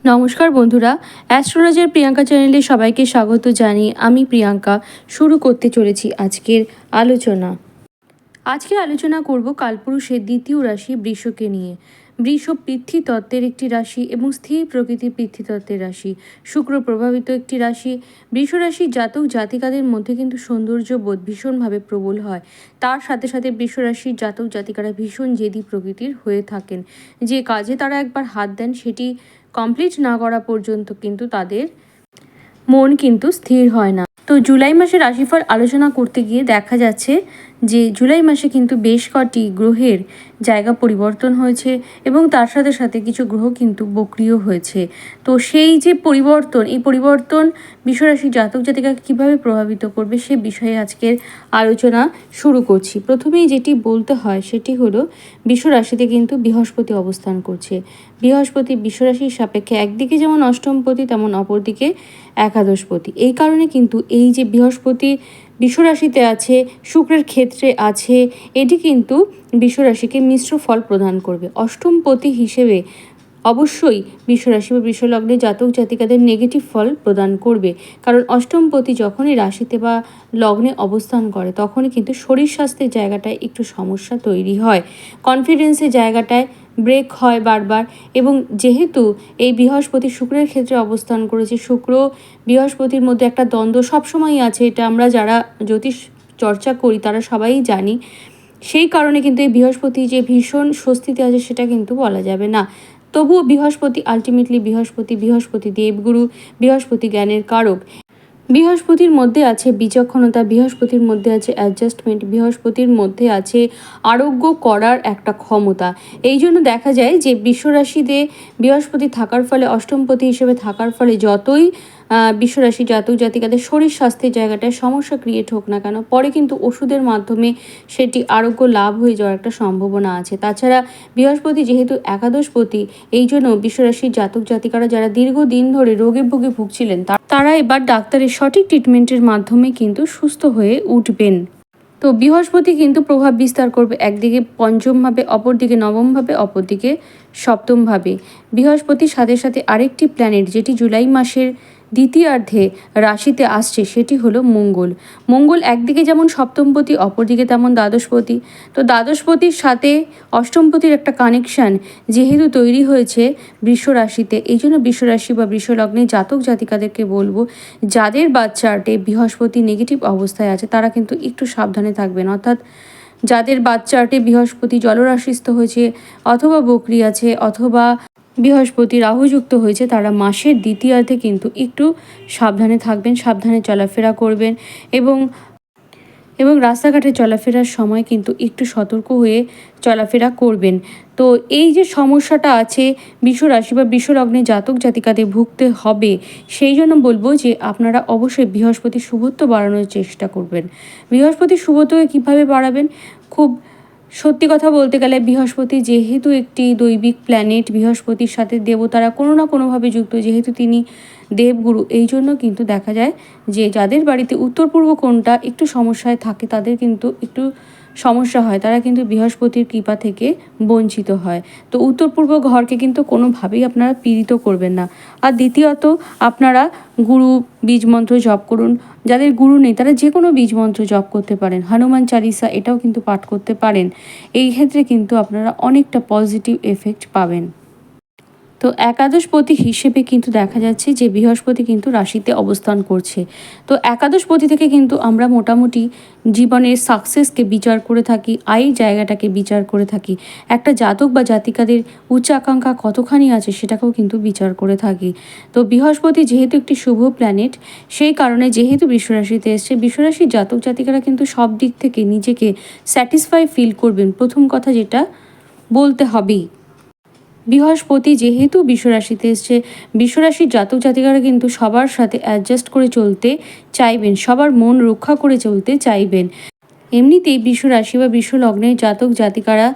নমস্কার বন্ধুরা, অ্যাস্ট্রোলজার প্রিয়াঙ্কা চ্যানেলে সবাইকে স্বাগত জানিয়ে আমি প্রিয়াঙ্কা শুরু করতে চলেছি আজকের আলোচনা। আজকে আলোচনা করব কালপুরুষের দ্বিতীয় রাশি বৃষকে নিয়ে। বৃষ পৃথ্বী তত্ত্বের একটি রাশি এবং স্থির প্রকৃতির পৃথ্বী তত্ত্বের রাশি, শুক্র প্রভাবিত একটি রাশি। বৃষ রাশির জাতক জাতিকাদের মধ্যে কিন্তু সৌন্দর্য বোধ ভীষণভাবে প্রবল হয়। তার সাথে সাথে বৃষ রাশির জাতক জাতিকারা ভীষণ জেদি প্রকৃতির হয়ে থাকেন। যে কাজে তারা একবার হাত দেন সেটি কমপ্লিট না করা পর্যন্ত কিন্তু তাদের মন কিন্তু স্থির হয় না। তো জুলাই মাসে রাশিফল আলোচনা করতে গিয়ে দেখা যাচ্ছে যে জুলাই মাসে কিন্তু বেশ কটি গ্রহের জায়গা পরিবর্তন হয়েছে এবং তার সাথে সাথে কিছু গ্রহ কিন্তু বক্রিয় হয়েছে। তো সেই যে পরিবর্তন, এই পরিবর্তন বিশ্বরাশির জাতক জাতিকাকে কীভাবে প্রভাবিত করবে সে বিষয়ে আজকের আলোচনা শুরু করছি। প্রথমেই যেটি বলতে হয় সেটি হলো বিশ্বরাশিতে কিন্তু বৃহস্পতি অবস্থান করছে। বৃহস্পতি বিশ্বরাশির সাপেক্ষে একদিকে যেমন অষ্টমপতি তেমন অপরদিকে একাদশপতি। এই কারণে কিন্তু এই যে বৃহস্পতি বিশ্বরাশিতে আছে, শুক্রের ক্ষেত্রে আছে, এটি কিন্তু বিশ্বরাশিকে মিশ্র ফল প্রদান করবে। অষ্টমপতি হিসেবে অবশ্যই বিশ্বরাশি বা বিশ্বলগ্নে জাতক জাতিকাদের নেগেটিভ ফল প্রদান করবে, কারণ অষ্টমপতি যখনই রাশিতে বা লগ্নে অবস্থান করে তখনই কিন্তু শরীর স্বাস্থ্যের জায়গাটায় একটু সমস্যা তৈরি হয়, কনফিডেন্সের জায়গাটায় ব্রেক হয় বারবার। এবং যেহেতু এই বৃহস্পতি শুক্রের ক্ষেত্রে অবস্থান করেছে, শুক্র বৃহস্পতির মধ্যে একটা দ্বন্দ্ব সবসময়ই আছে, এটা আমরা যারা জ্যোতিষ চর্চা করি তারা সবাই জানি। সেই কারণে কিন্তু এই বৃহস্পতি যে ভীষণ স্বস্তিতে আছে সেটা কিন্তু বলা যাবে না। তবুও বৃহস্পতি আলটিমেটলি বৃহস্পতি দেবগুরু, বৃহস্পতি জ্ঞানের কারক। বৃহস্পতির মধ্যে আছে বিচক্ষণতা, বৃহস্পতির মধ্যে আছে অ্যাডজাস্টমেন্ট, বৃহস্পতির মধ্যে আছে আরোগ্য করার একটা ক্ষমতা। এই জন্য দেখা যায় যে বিশ্বরাশিতে বৃহস্পতি থাকার ফলে, অষ্টমপতি হিসেবে থাকার ফলে যতই বিশ্বরাশি জাতক জাতিকাদের শরীর স্বাস্থ্যের জায়গাটায় সমস্যা ক্রিয়েট হোক না কেন, পরে কিন্তু ওষুধের মাধ্যমে সেটি আরোগ্য লাভ হয়ে যাওয়ার একটা সম্ভাবনা আছে। তাছাড়া বৃহস্পতি যেহেতু একাদশপতি, এই জন্য বিশ্বরাশির জাতক জাতিকারা যারা দীর্ঘদিন ধরে রোগে ভোগে ভুগছিলেন তারা এবার ডাক্তারের সঠিক ট্রিটমেন্টের মাধ্যমে কিন্তু সুস্থ হয়ে উঠবেন। তো বৃহস্পতি কিন্তু প্রভাব বিস্তার করবে একদিকে পঞ্চমভাবে, অপরদিকে নবমভাবে, অপরদিকে সপ্তমভাবে। বৃহস্পতির সাথে সাথে আরেকটি প্ল্যানেট যেটি জুলাই মাসের দ্বিতীয়ার্ধে রাশিতে আসছে সেটি হলো মঙ্গল। মঙ্গল একদিকে যেমন সপ্তমপতি, অপরদিকে তেমন দ্বাদশপতি। তো দ্বাদশপতির সাথে অষ্টমপতির একটা কানেকশান যেহেতু তৈরি হয়েছে বৃষ রাশিতে, এই জন্য বৃষরাশি বা বৃষলগ্নে জাতক জাতিকাদেরকে বলবো যাদের বাচ্চাটে বৃহস্পতি নেগেটিভ অবস্থায় আছে তারা কিন্তু একটু সাবধানে থাকবেন। অর্থাৎ যাদের বাচ্চাটে বৃহস্পতি জলরাশিস্থ হয়েছে অথবা বকরি আছে অথবা বৃহস্পতি রাহুযুক্ত হয়েছে তারা মাসের দ্বিতীয়ার্ধে কিন্তু একটু সাবধানে থাকবেন, সাবধানে চলাফেরা করবেন এবং রাস্তাঘাটে চলাফেরার সময় কিন্তু একটু সতর্ক হয়ে চলাফেরা করবেন। তো এই যে সমস্যাটা আছে বিশ্বরাশি বা বিশ্বলগ্নে জাতক জাতিকাদের ভুগতে হবে, সেই জন্য বলবো যে আপনারা অবশ্যই বৃহস্পতি শুভত্ব বাড়ানোর চেষ্টা করবেন। বৃহস্পতি শুভত্বকে কীভাবে বাড়াবেন? খুব সত্যি কথা বলতে গেলে বৃহস্পতি যেহেতু একটি দৈবিক প্ল্যানেট, বৃহস্পতির সাথে দেবতারা কোনো না কোনোভাবে যুক্ত, যেহেতু তিনি দেবগুরু, এই জন্য কিন্তু দেখা যায় যে যাদের বাড়িতে উত্তর পূর্ব কোণটা একটু সমস্যায় থাকে তাদের কিন্তু একটু সমস্যা হয়, তারা কিন্তু বৃহস্পতির কৃপা থেকে বঞ্চিত হয়। তো উত্তর পূর্ব ঘরকে কিন্তু কোনোভাবেই আপনারা পীড়িত করবেন না। আর দ্বিতীয়ত আপনারা গুরু বীজমন্ত্র জপ করুন। যাদের গুরু নেই তারা যে কোনো বীজমন্ত্র জপ করতে পারেন, হনুমান চালিসা এটাও কিন্তু পাঠ করতে পারেন। এই ক্ষেত্রে কিন্তু আপনারা অনেকটা পজিটিভ এফেক্ট পাবেন। তো একাদশপতি হিসেবে কিন্তু দেখা যাচ্ছে যে বৃহস্পতি কিন্তু রাশিতে অবস্থান করছে। তো একাদশপতি থেকে কিন্তু আমরা মোটামুটি জীবনের সাকসেসকে বিচার করে থাকি, আয়ের জায়গাটাকে বিচার করে থাকি, একটা জাতক বা জাতিকাদের উচ্চাকাঙ্ক্ষা কতখানি আছে সেটাকেও কিন্তু বিচার করে থাকি। তো বৃহস্পতি যেহেতু একটি শুভ প্ল্যানেট, সেই কারণে যেহেতু বৃষরাশিতে এসছে, বৃষরাশির জাতক জাতিকারা কিন্তু সব দিক থেকে নিজেকে স্যাটিসফাই ফিল করবেন। প্রথম কথা যেটা বলতে হবেই, বৃহস্পতি যেহেতু বিশ্বরাশিতে এসছে, বিশ্বরাশির জাতক জাতিকারা কিন্তু সবার সাথে অ্যাডজাস্ট করে চলতে চাইবেন, সবার মন রক্ষা করে চলতে চাইবেন। এমনিতেই বিশ্বরাশি বা বিশ্বলগ্নের জাতক জাতিকারা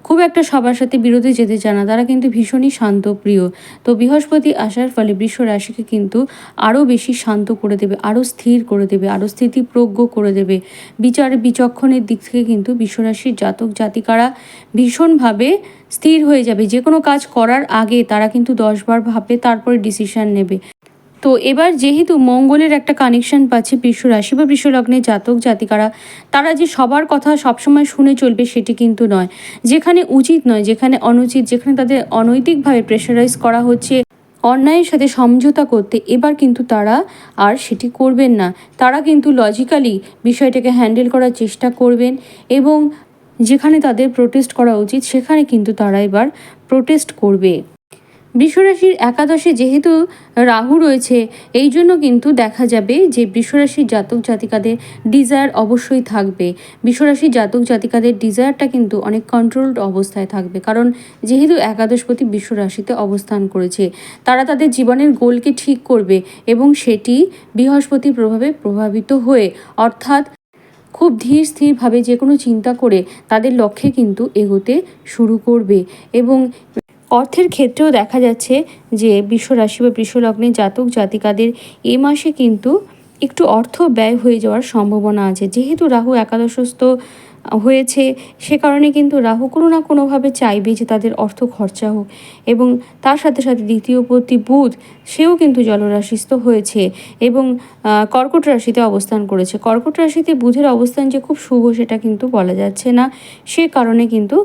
খুব একটা সবার সাথে বিরোধে যেতে চায় না, তারা কিন্তু ভীষণই শান্তপ্রিয়। তো বৃহস্পতি আসার ফলে বৃষ রাশিকে কিন্তু আরও বেশি শান্ত করে দেবে, আরও স্থির করে দেবে, আরও স্থিতিপ্রজ্ঞ করে দেবে। বিচার বিচক্ষণের দিক থেকে কিন্তু বৃষ রাশির জাতক জাতিকারা ভীষণভাবে স্থির হয়ে যাবে। যে কোনো কাজ করার আগে তারা কিন্তু 10বার ভাববে, তারপরে ডিসিশন নেবে। তো এবার যেহেতু মঙ্গলের একটা কানেকশন পাচ্ছে বৃষ রাশি বা বৃষ লগ্নের জাতক জাতিকারা, তারা যে সবার কথা সবসময় শুনে চলবে সেটি কিন্তু নয়। যেখানে উচিত নয়, যেখানে অনুচিত, যেখানে তাদের অনৈতিকভাবে প্রেশারাইজ করা হচ্ছে অন্যায়ের সাথে সমঝোতা করতে, এবার কিন্তু তারা আর সেটি করবেন না। তারা কিন্তু লজিক্যালি বিষয়টাকে হ্যান্ডেল করার চেষ্টা করবেন এবং যেখানে তাদের প্রোটেস্ট করা উচিত সেখানে কিন্তু তারা এবার প্রোটেস্ট করবে। বৃষরাশির একাদশে যেহেতু রাহু রয়েছে, এই জন্য কিন্তু দেখা যাবে যে বৃষরাশির জাতক জাতিকাদের ডিজায়ার অবশ্যই থাকবে। বৃষরাশির জাতক জাতিকাদের ডিজায়ারটা কিন্তু অনেক কন্ট্রোলড অবস্থায় থাকবে, কারণ যেহেতু একাদশপতি বৃষরাশিতে অবস্থান করেছে, তারা তাদের জীবনের গোলকে ঠিক করবে এবং সেটি বৃহস্পতির প্রভাবে প্রভাবিত হয়ে, অর্থাৎ খুব ধীর স্থিরভাবে যে কোনো চিন্তা করে তাদের লক্ষ্যে কিন্তু এগোতে শুরু করবে। এবং অর্থের ক্ষেত্রেও দেখা যাচ্ছে যে বৃষ রাশি বা বৃষ লগ্নের জাতক জাতিকাদের এ মাসে কিন্তু একটু অর্থ ব্যয় হয়ে যাওয়ার সম্ভাবনা আছে। যেহেতু রাহু একাদশস্থ হয়েছে, সে কারণে কিন্তু রাহু কোনো না কোনোভাবে চাইবে যে তাদের অর্থ খরচা হোক। এবং তার সাথে সাথে দ্বিতীয় পতি বুধ, সেও কিন্তু জলরাশিস্থ হয়েছে এবং কর্কট রাশিতে অবস্থান করেছে। কর্কট রাশিতে বুধের অবস্থান যে খুব শুভ সেটা কিন্তু বলা যাচ্ছে না। সে কারণে কিন্তু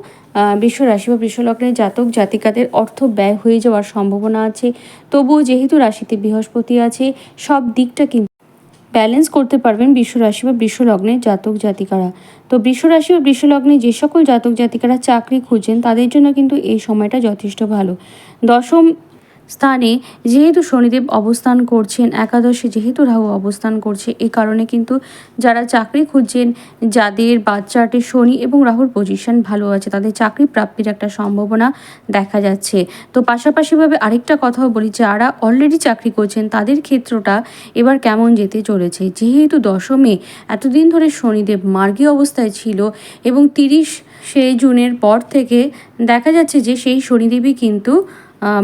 বৃষ রাশি বা বৃষ লগ্নের জাতক জাতিকাদের অর্থ ব্যয় হয়ে যাওয়ার সম্ভাবনা আছে। তবুও যেহেতু রাশিতে বৃহস্পতি আছে, সব দিকটা কিন্তু ব্যালেন্স করতে পারবেন বৃষ রাশি বা বৃষ লগ্নের জাতক জাতিকারা। তো বৃষ রাশি বা বৃষ লগ্নে যে সকল জাতক জাতিকারা চাকরি খুঁজছেন তাদের জন্য কিন্তু এই সময়টা যথেষ্ট ভালো। দশম স্থানে যেহেতু শনিদেব অবস্থান করছেন, একাদশে যেহেতু রাহু অবস্থান করছে, এই কারণে কিন্তু যারা চাকরি খুঁজছেন, যাদের বাচ্চাটে শনি এবং রাহুর পজিশন ভালো আছে, তাদের চাকরি প্রাপ্তির একটা সম্ভাবনা দেখা যাচ্ছে। তো পাশাপাশিভাবে আরেকটা কথাও বলি, যারা অলরেডি চাকরি করছেন তাদের ক্ষেত্রটা এবার কেমন যেতে চলেছে। যেহেতু দশমে এতদিন ধরে শনিদেব মার্গী অবস্থায় ছিল এবং 30শে জুনের পর থেকে দেখা যাচ্ছে যে সেই শনিদেবই কিন্তু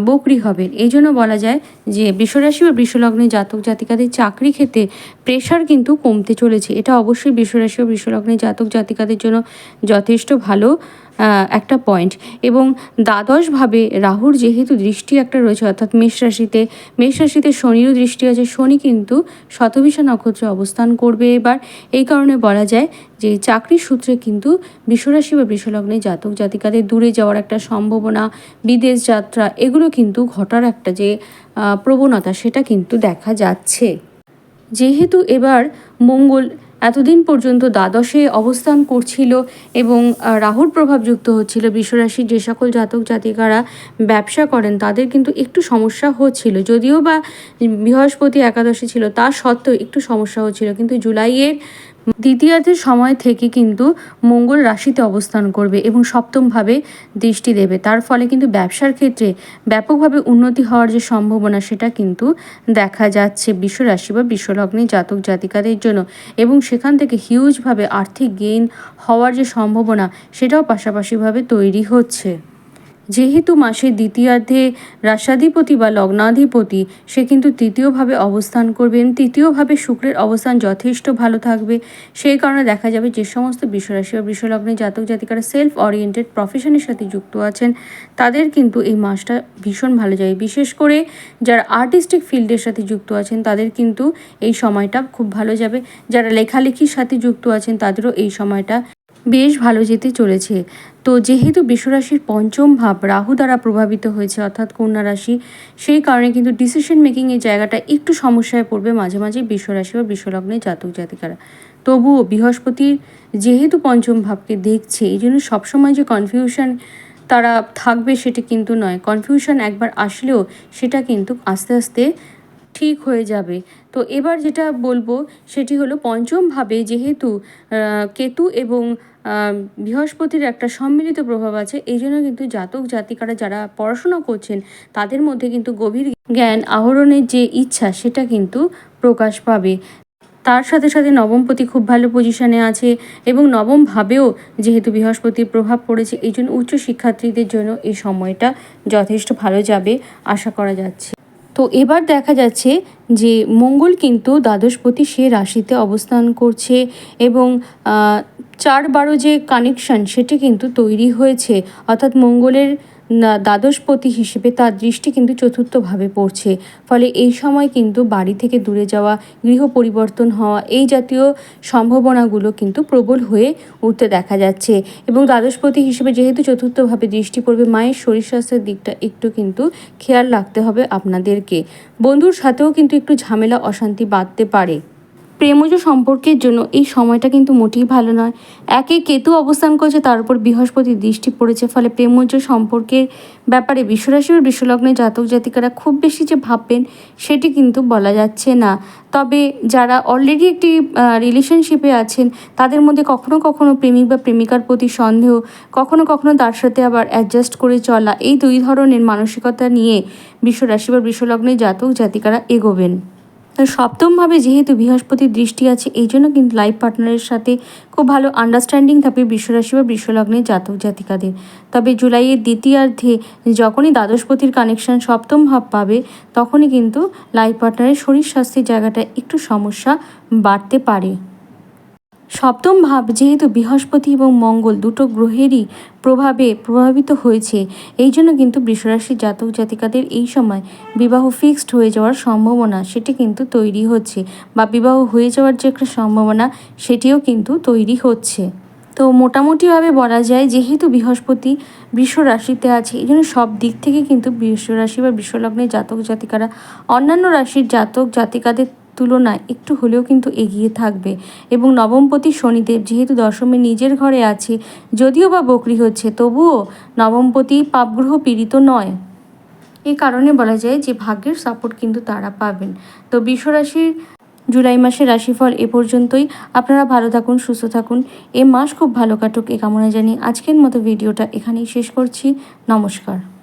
বকরি হবেন। এই জন্য বলা যায় যে বৃষরাশি বা বৃষলগ্নের জাতক জাতিকাদের চাকরি ক্ষেত্রে প্রেশার কিন্তু কমতে চলেছে। এটা অবশ্যই বৃষরাশি বা বৃষলগ্নের জাতক জাতিকাদের জন্য যথেষ্ট ভালো একটা পয়েন্ট। এবং দ্বাদশভাবে রাহুর যেহেতু দৃষ্টি একটা রয়েছে, অর্থাৎ মেষ রাশিতে শনিরও দৃষ্টি আছে। শনি কিন্তু শতভিষা নক্ষত্রে অবস্থান করবে এবার। এই কারণে বলা যায় যে চাকরির সূত্রে কিন্তু বৃষরাশি বা বৃষলগ্নের জাতক জাতিকাদের দূরে যাওয়ার একটা সম্ভাবনা, বিদেশ যাত্রা, এগুলো কিন্তু ঘটার একটা যে প্রবণতা সেটা কিন্তু দেখা যাচ্ছে। যেহেতু এবার মঙ্গল এতদিন পর্যন্ত দ্বাদশে অবস্থান করছিল এবং রাহুর প্রভাব যুক্ত হচ্ছিল, বৃষরাশির যে সকল জাতক জাতিকারা ব্যবসা করেন তাদের কিন্তু একটু সমস্যা হচ্ছিল। যদিও বা বৃহস্পতি একাদশে ছিল, তা সত্ত্বেও একটু সমস্যা হচ্ছিল, কিন্তু জুলাইয়ের দ্বিতীয়ার্ধের সময় থেকে কিন্তু মঙ্গল রাশিতে অবস্থান করবে এবং সপ্তমভাবে দৃষ্টি দেবে। তার ফলে কিন্তু ব্যবসার ক্ষেত্রে ব্যাপকভাবে উন্নতি হওয়ার যে সম্ভাবনা সেটা কিন্তু দেখা যাচ্ছে বৃষ রাশি বা বৃষলগ্নের জাতক জাতিকাদের জন্য। এবং সেখান থেকে হিউজভাবে আর্থিক গেইন হওয়ার যে সম্ভাবনা সেটাও পাশাপাশিভাবে তৈরি হচ্ছে। যেহেতু মাসের দ্বিতীয়ার্ধে রাশাধিপতি বা লগ্নাধিপতি সে কিন্তু তৃতীয়ভাবে অবস্থান করবেন, তৃতীয়ভাবে শুক্রের অবস্থান যথেষ্ট ভালো থাকবে। সেই কারণে দেখা যাবে যে সমস্ত বৃষরাশি বা বৃষলগ্নের জাতক জাতিকারা সেলফ ওরিয়েন্টেড প্রফেশনের সাথে যুক্ত আছেন, তাদের কিন্তু এই মাসটা ভীষণ ভালো যায়। বিশেষ করে যারা আর্টিস্টিক ফিল্ডের সাথে যুক্ত আছেন তাদের কিন্তু এই সময়টা খুব ভালো যাবে। যারা লেখালেখির সাথে যুক্ত আছেন তাদেরও এই সময়টা বেশ ভালো যেতে চলেছে। তো যেহেতু বৃষরাশির পঞ্চম ভাব রাহু দ্বারা প্রভাবিত হয়েছে, অর্থাৎ কন্যা রাশি, সেই কারণে কিন্তু ডিসিশন মেকিংয়ের জায়গাটা একটু সমস্যায় পড়বে মাঝে মাঝে বৃষরাশি বা বৃষলগ্নের জাতক জাতিকারা। তবুও বৃহস্পতির যেহেতু পঞ্চম ভাবকে দেখছে, এই জন্য সবসময় যে কনফিউশন তারা থাকবে সেটা কিন্তু নয়। কনফিউশন একবার আসলেও সেটা কিন্তু আস্তে আস্তে ঠিক হয়ে যাবে। তো এবার যেটা বলবো সেটি হলো, পঞ্চমভাবে যেহেতু কেতু এবং বৃহস্পতির একটা সম্মিলিত প্রভাব আছে, এই জন্য কিন্তু জাতক জাতিকারা যারা পড়াশোনা করছেন তাদের মধ্যে কিন্তু গভীর জ্ঞান আহরণের যে ইচ্ছা সেটা কিন্তু প্রকাশ পাবে। তার সাথে সাথে নবমপতি খুব ভালো পজিশনে আছে এবং নবমভাবেও যেহেতু বৃহস্পতির প্রভাব পড়েছে, এই জন্য উচ্চশিক্ষার্থীদের জন্য এই সময়টা যথেষ্ট ভালো যাবে আশা করা যাচ্ছে। তো এবার দেখা যাচ্ছে যে মঙ্গল কিন্তু দ্বাদশপতি সে রাশিতে অবস্থান করছে এবং 4-12 যে কানেকশান সেটি কিন্তু তৈরি হয়েছে, অর্থাৎ মঙ্গলের দ্বাদশপতি হিসেবে তার দৃষ্টি কিন্তু চতুর্থভাবে পড়ছে। ফলে এই সময় কিন্তু বাড়ি থেকে দূরে যাওয়া, গৃহ পরিবর্তন হওয়া, এই জাতীয় সম্ভাবনাগুলো কিন্তু প্রবল হয়ে উঠতে দেখা যাচ্ছে। এবং দ্বাদশপতি হিসেবে যেহেতু চতুর্থভাবে দৃষ্টি পড়বে, মায়ের শরীর স্বাস্থ্যের দিকটা একটু কিন্তু খেয়াল রাখতে হবে আপনাদেরকে। বন্ধুর সাথেও কিন্তু একটু ঝামেলা অশান্তি বাড়তে পারে। প্রেমজ সম্পর্কের জন্য এই সময়টা কিন্তু মোটেই ভালো নয়। একে কেতু অবস্থান করছে, তার উপর বৃহস্পতির দৃষ্টি পড়েছে, ফলে প্রেমজ সম্পর্কের ব্যাপারে বৃষরাশি ও বৃষলগ্নের জাতক জাতিকারা খুব বেশি যে ভাববেন সেটি কিন্তু বলা যাচ্ছে না। তবে যারা অলরেডি একটি রিলেশনশিপে আছেন তাদের মধ্যে কখনো কখনো প্রেমিক বা প্রেমিকার প্রতি সন্দেহ, কখনো কখনো তার সাথে আবার অ্যাডজাস্ট করে চলা, এই দুই ধরনের মানসিকতা নিয়ে বৃষরাশি বা বৃষলগ্নের জাতক জাতিকারা এগোবেন। সপ্তমভাবে যেহেতু বৃহস্পতির দৃষ্টি আছে, এই জন্য কিন্তু লাইফ পার্টনারের সাথে খুব ভালো আন্ডারস্ট্যান্ডিং থাকবে বৃষরাশি বা বৃষলগ্নের জাতক জাতিকাদের। তবে জুলাইয়ের দ্বিতীয়ার্ধে যখনই দ্বাদশপতির কানেকশন সপ্তম ভাব পাবে, তখনই কিন্তু লাইফ পার্টনারের শরীর স্বাস্থ্যের জায়গাটা একটু সমস্যা বাড়তে পারে। সপ্তম ভাব যেহেতু বৃহস্পতি এবং মঙ্গল দুটো গ্রহেরই প্রভাবে প্রভাবিত হয়েছে, এই জন্য কিন্তু বৃষরাশির জাতক জাতিকাদের এই সময় বিবাহ ফিক্সড হয়ে যাওয়ার সম্ভাবনা সেটি কিন্তু তৈরি হচ্ছে, বা বিবাহ হয়ে যাওয়ার যে একটা সম্ভাবনা সেটিও কিন্তু তৈরি হচ্ছে। তো মোটামুটিভাবে বলা যায় যেহেতু বৃহস্পতি বৃষ রাশিতে আছে, এই জন্য সব দিক থেকে কিন্তু বৃষ রাশি বা বৃষলগ্নের জাতক জাতিকারা অন্যান্য রাশির জাতক জাতিকাদের তুলনায় একটু হলেও কিন্তু এগিয়ে থাকবে। এবং নবমপতি শনিদেব যেহেতু দশমে নিজের ঘরে আছে, যদিও বা বকরি হচ্ছে, তবুও নবমপতি পাপগ্রহ পীড়িত নয়। এই কারণে বলা যায় যে ভাগ্যের সাপোর্ট কিন্তু তারা পাবেন। তো বৃষরাশির জুলাই মাসের রাশিফল এ পর্যন্তই। আপনারা ভালো থাকুন, সুস্থ থাকুন, এ মাস খুব ভালো কাটুক এ কামনা জানিয়ে আজকের মতো ভিডিওটা এখানেই শেষ করছি। নমস্কার।